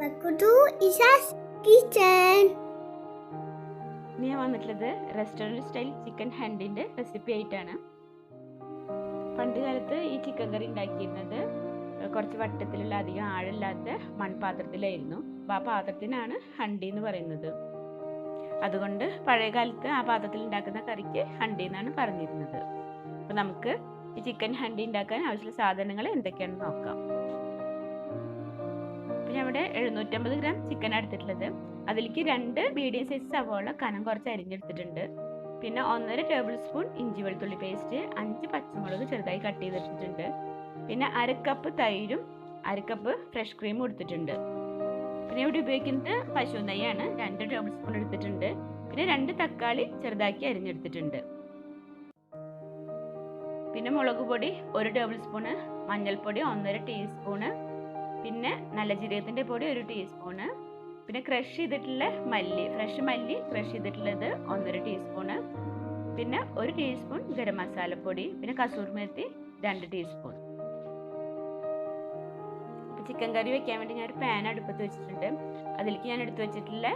Welcome to Isha's Kitchen. ഞാൻ വന്നിട്ടുള്ളത് restaurant style chicken ഹണ്ടിൻ്റെ recipe ആയിട്ടാണ്. പണ്ട് കാലത്ത് ഈ ചിക്കൻ കറി ഉണ്ടാക്കിയിരുന്നത് കുറച്ച് വട്ടത്തിലുള്ള അധികം ആഴമില്ലാത്ത മൺപാത്രത്തിലായിരുന്നു. അപ്പോൾ ആ പാത്രത്തിനാണ് ഹണ്ടി എന്ന് പറയുന്നത്. അതുകൊണ്ട് പഴയ കാലത്ത് ആ പാത്രത്തിൽ ഉണ്ടാക്കുന്ന കറിക്ക് ഹണ്ടി എന്നാണ് പറഞ്ഞിരുന്നത്. അപ്പോൾ നമുക്ക് ഈ ചിക്കൻ ഹണ്ടി ഉണ്ടാക്കാൻ ആവശ്യമുള്ള സാധനങ്ങൾ എന്തൊക്കെയാണെന്ന് നോക്കാം. പിന്നെ ഇവിടെ 750 ഗ്രാം ചിക്കൻ എടുത്തിട്ടുള്ളത്. അതിലേക്ക് 2 മീഡിയം സൈസ് സവോള കനം കുറച്ച് അരിഞ്ഞെടുത്തിട്ടുണ്ട്. പിന്നെ 1.5 ടേബിൾ സ്പൂൺ ഇഞ്ചി വെളുത്തുള്ളി പേസ്റ്റ്, 5 പച്ചമുളക് ചെറുതായി കട്ട് ചെയ്തെടുത്തിട്ടുണ്ട്. പിന്നെ 1/2 കപ്പ് തൈരും 1/2 കപ്പ് ഫ്രഷ് ക്രീമും എടുത്തിട്ടുണ്ട്. പിന്നെ ഇവിടെ ഉപയോഗിക്കുന്നത് പശു നെയ്യാണ്, 2 ടേബിൾ സ്പൂൺ എടുത്തിട്ടുണ്ട്. പിന്നെ 2 തക്കാളി ചെറുതാക്കി അരിഞ്ഞെടുത്തിട്ടുണ്ട്. പിന്നെ മുളക് പൊടി 1 ടേബിൾ സ്പൂണ്, മഞ്ഞൾപ്പൊടി 1.5 ടീസ്പൂണ്, പിന്നെ നല്ല ജീരകത്തിൻ്റെ പൊടി 1 ടീസ്പൂണ്, പിന്നെ ക്രഷ് ചെയ്തിട്ടുള്ള മല്ലി, ഫ്രഷ് മല്ലി ക്രഷ് ചെയ്തിട്ടുള്ളത് 1.5 ടീസ്പൂണ്, പിന്നെ 1 ടീസ്പൂൺ ഗരം മസാലപ്പൊടി, പിന്നെ കസൂരി മെത്തി 2 ടീസ്പൂൺ. ചിക്കൻ കറി വെക്കാൻ വേണ്ടി ഞാൻ ഒരു പാൻ അടുപ്പത്ത് വെച്ചിട്ടുണ്ട്. അതിലേക്ക് ഞാൻ എടുത്തു വെച്ചിട്ടുള്ള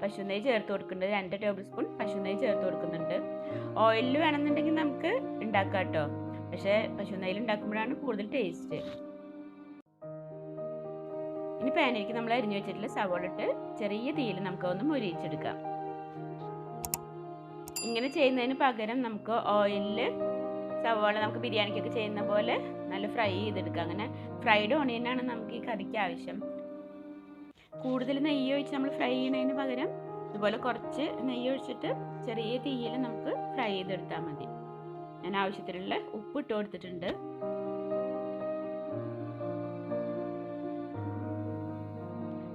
പശു നെയ്യ് ചേർത്ത് കൊടുക്കുന്നുണ്ട്. 2 ടേബിൾ സ്പൂൺ പശു നെയ്യ് ചേർത്ത് കൊടുക്കുന്നുണ്ട്. ഓയിലിൽ വേണമെന്നുണ്ടെങ്കിൽ നമുക്ക് ഉണ്ടാക്കാം കേട്ടോ, പക്ഷേ പശു നെയ്യിൽ ഉണ്ടാക്കുമ്പോഴാണ് കൂടുതൽ ടേസ്റ്റ്. ഇനി പാനിലേക്ക് നമ്മൾ അരിഞ്ഞു വെച്ചിട്ടുള്ള സവോള ഇട്ട് ചെറിയ തീയിൽ നമുക്ക് ഒന്ന് മൊരിയിച്ചെടുക്കാം. ഇങ്ങനെ ചെയ്യുന്നതിന് പകരം നമുക്ക് ഓയിലിൽ സവോള നമുക്ക് ബിരിയാണിക്കൊക്കെ ചെയ്യുന്ന പോലെ നല്ല ഫ്രൈ ചെയ്തെടുക്കാം. അങ്ങനെ ഫ്രൈഡ് ഓണിയനാണ് നമുക്ക് ഈ കറിക്ക് ആവശ്യം. കൂടുതൽ നെയ്യ് ഒഴിച്ച് നമ്മൾ ഫ്രൈ ചെയ്യുന്നതിന് പകരം ഇതുപോലെ കുറച്ച് നെയ്യ് ഒഴിച്ചിട്ട് ചെറിയ തീയിൽ നമുക്ക് ഫ്രൈ ചെയ്തെടുത്താൽ മതി. ഞാൻ ആവശ്യത്തിനുള്ള ഉപ്പ് ഇട്ട് കൊടുത്തിട്ടുണ്ട്.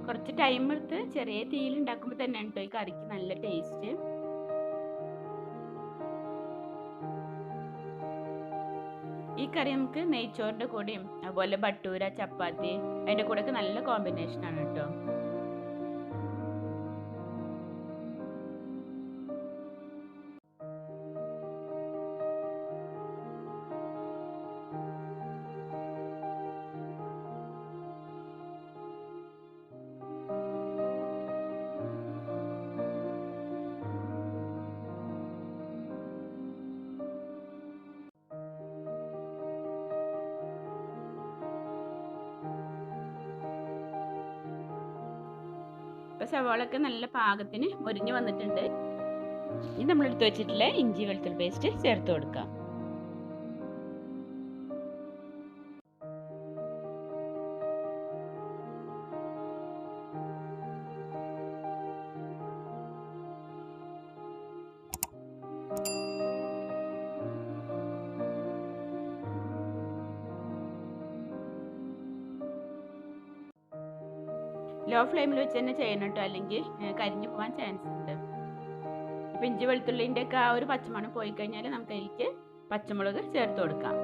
കുറച്ച് ടൈം എടുത്ത് ചെറിയ തീയിൽ ഉണ്ടാക്കുമ്പോൾ തന്നെ കേട്ടോ ഈ കറിക്ക് നല്ല ടേസ്റ്റ്. ഈ കറി നമുക്ക് നെയ്ച്ചോറിൻ്റെ കൂടെയും അതുപോലെ ഭട്ടൂര, ചപ്പാത്തി അതിൻ്റെ കൂടെയൊക്കെ നല്ല കോമ്പിനേഷനാണ് കേട്ടോ. ഇപ്പോൾ സവാളൊക്കെ നല്ല പാകത്തിന് മൊരിഞ്ഞ് വന്നിട്ടുണ്ട്. ഇനി നമ്മൾ എടുത്ത് വെച്ചിട്ടുള്ള ഇഞ്ചി വെളുത്തുള്ളി പേസ്റ്റ് ചേർത്ത് കൊടുക്കാം. ലോ ഫ്ലെയിമിൽ വെച്ച് തന്നെ ചെയ്യണം കേട്ടോ, അല്ലെങ്കിൽ കരിഞ്ഞു പോകാൻ ചാൻസ് ഉണ്ട്. ഇപ്പം ഇഞ്ചി വെളുത്തുള്ളിൻ്റെ ഒക്കെ ആ ഒരു പച്ചമണം പോയി കഴിഞ്ഞാൽ നമുക്ക് അതിലേക്ക് പച്ചമുളക് ചേർത്ത് കൊടുക്കാം.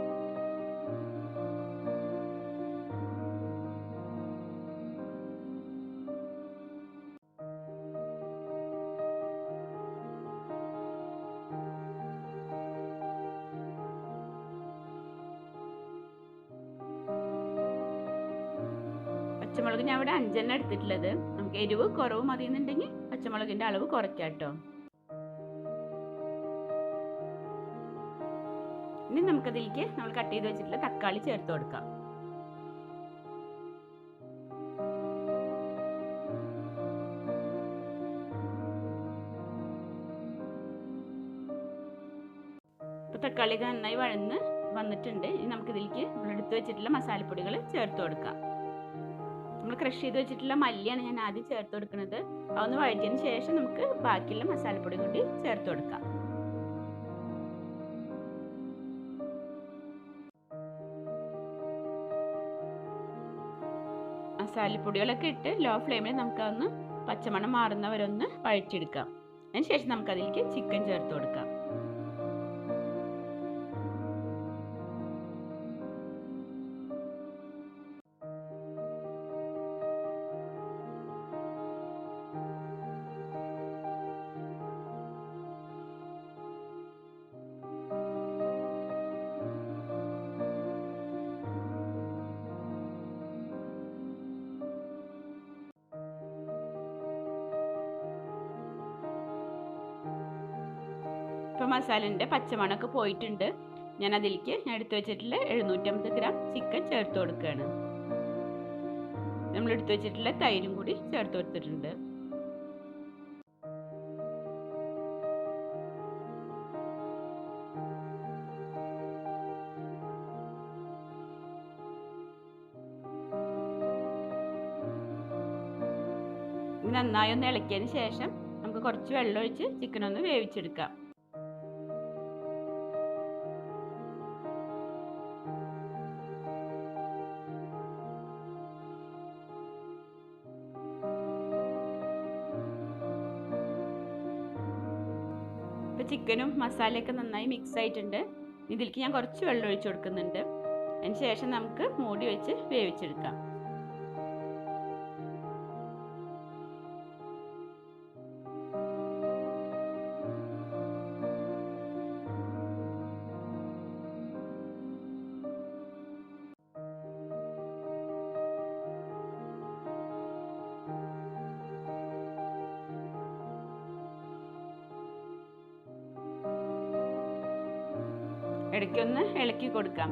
പച്ചമുളക് ഞാൻ ഇവിടെ 5 എടുത്തിട്ടുള്ളത്. നമുക്ക് എരിവ് കുറവ് മതിയെന്നുണ്ടെങ്കിൽ പച്ചമുളകിൻ്റെ അളവ് കുറയ്ക്കാം കേട്ടോ. ഇനി നമുക്കതിലേക്ക് നമ്മൾ കട്ട് ചെയ്ത് വെച്ചിട്ടുള്ള തക്കാളി ചേർത്ത് കൊടുക്കാം. ഇപ്പോൾ തക്കാളി നന്നായി വഴന്ന് വന്നിട്ടുണ്ട്. ഇനി നമുക്കിതിലേക്ക് നമ്മൾ എടുത്ത് വെച്ചിട്ടുള്ള മസാലപ്പൊടികൾ ചേർത്ത് കൊടുക്കാം. നമ്മൾ ക്രഷ് ചെയ്ത് വെച്ചിട്ടുള്ള മല്ലിയാണ് ഞാൻ ആദ്യം ചേർത്ത് കൊടുക്കുന്നത്. അതൊന്ന് വഴറ്റിയതിന് ശേഷം നമുക്ക് ബാക്കിയുള്ള മസാലപ്പൊടി കൂടി ചേർത്ത് കൊടുക്കാം. മസാലപ്പൊടികളൊക്കെ ഇട്ട് ലോ ഫ്ലെയിമിൽ നമുക്കതൊന്ന് പച്ചമണം മാറുന്നവരൊന്ന് വഴറ്റിയെടുക്കാം. അതിന് ശേഷം നമുക്കതിലേക്ക് ചിക്കൻ ചേർത്ത് കൊടുക്കാം. ഇപ്പോൾ മസാലൻ്റെ പച്ചമണമൊക്കെ പോയിട്ടുണ്ട്. ഞാൻ എടുത്തു വെച്ചിട്ടുള്ള 750 ഗ്രാം ചിക്കൻ ചേർത്ത് കൊടുക്കുകയാണ്. നമ്മൾ എടുത്തു വെച്ചിട്ടുള്ള തൈരും കൂടി ചേർത്ത് കൊടുത്തിട്ടുണ്ട്. നന്നായി ഒന്ന് ഇളക്കിയതിന് ശേഷം നമുക്ക് കുറച്ച് വെള്ളം ഒഴിച്ച് ചിക്കൻ ഒന്ന് വേവിച്ചെടുക്കാം. ഇപ്പോൾ ചിക്കനും മസാലയൊക്കെ നന്നായി മിക്സ് ആയിട്ടുണ്ട്. ഇതിലേക്ക് ഞാൻ കുറച്ച് വെള്ളം ഒഴിച്ച് കൊടുക്കുന്നുണ്ട്. അതിന് ശേഷം നമുക്ക് മൂടി വെച്ച് വേവിച്ചെടുക്കാം. ഇടയ്ക്കൊന്ന് ഇളക്കി കൊടുക്കാം.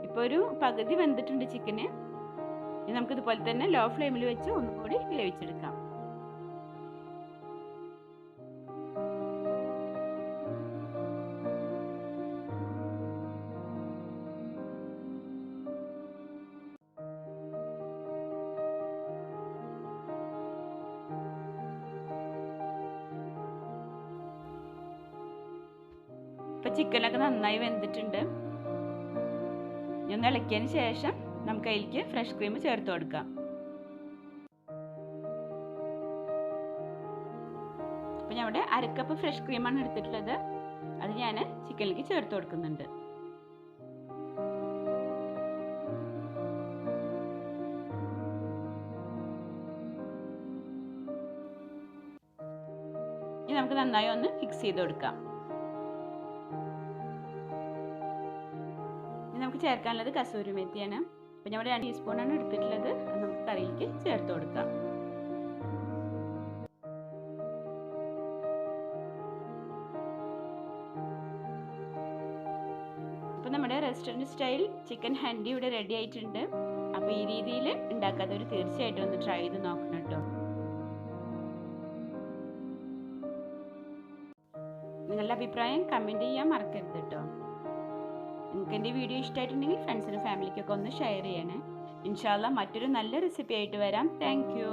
ഇപ്പോൾ ഒരു പകുതി വെന്തിട്ടുണ്ട് ചിക്കന്. ഇനി നമുക്കിതുപോലെ തന്നെ ലോ ഫ്ലെയിമിൽ വെച്ച് ഒന്നുകൂടി വേവിച്ചെടുക്കാം. ഇപ്പോൾ ചിക്കനൊക്കെ നന്നായി വെന്തിട്ടുണ്ട്. ഒന്ന് ഇളക്കിയതിന് ശേഷം നമുക്ക് അതിലേക്ക് ഫ്രഷ് ക്രീം ചേർത്ത് കൊടുക്കാം. അപ്പോൾ ഞാൻ ഇവിടെ 1/2 കപ്പ് ഫ്രഷ് ക്രീമാണ് എടുത്തിട്ടുള്ളത്. അത് ഞാൻ ചിക്കനിലേക്ക് ചേർത്ത് കൊടുക്കുന്നുണ്ട്. ഇനി നമുക്ക് നന്നായി ഒന്ന് മിക്സ് ചെയ്ത് കൊടുക്കാം. നമുക്ക് ചേർക്കാനുള്ളത് കസൂരി മെത്തിയാണ്. അപ്പോൾ ഞാൻ 2 ടീസ്പൂണാണ് എടുത്തിട്ടുള്ളത്. അത് നമുക്ക് കറിയിലേക്ക് ചേർത്ത് കൊടുക്കാം. അപ്പോൾ നമ്മുടെ റെസ്റ്റോറൻറ്റ് സ്റ്റൈൽ ചിക്കൻ ഹണ്ടി ഇവിടെ റെഡി ആയിട്ടുണ്ട്. അപ്പോൾ ഈ രീതിയിൽ ഉണ്ടാക്കാത്തവർ തീർച്ചയായിട്ടും ഒന്ന് ട്രൈ ചെയ്ത് നോക്കണം കേട്ടോ. നിങ്ങളുടെ അഭിപ്രായം കമൻറ്റ് ചെയ്യാൻ മറക്കരുത് കേട്ടോ. നിങ്ങൾക്ക് എൻ്റെ വീഡിയോ ഇഷ്ടമായിട്ടുണ്ടെങ്കിൽ ഫ്രണ്ട്സിനും ഫാമിലിക്കൊക്കെ ഒന്ന് ഷെയർ ചെയ്യണേ. ഇൻഷാ അല്ലാഹ് മറ്റൊരു നല്ല റെസിപ്പി ആയിട്ട് വരാം. Thank you.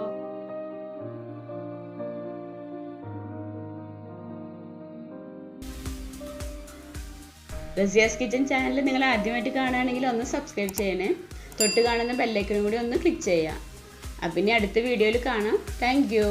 Razia's kitchen channel നിങ്ങൾ ആദ്യമായിട്ട് കാണുകയാണെങ്കിൽ ഒന്ന് സബ്സ്ക്രൈബ് ചെയ്യണേ. തൊട്ട് കാണുന്ന ബെല്ലൈക്കനും കൂടി ഒന്ന് ക്ലിക്ക് ചെയ്യാം. അപ്പം ഇനി അടുത്ത വീഡിയോയിൽ കാണാം. Thank you.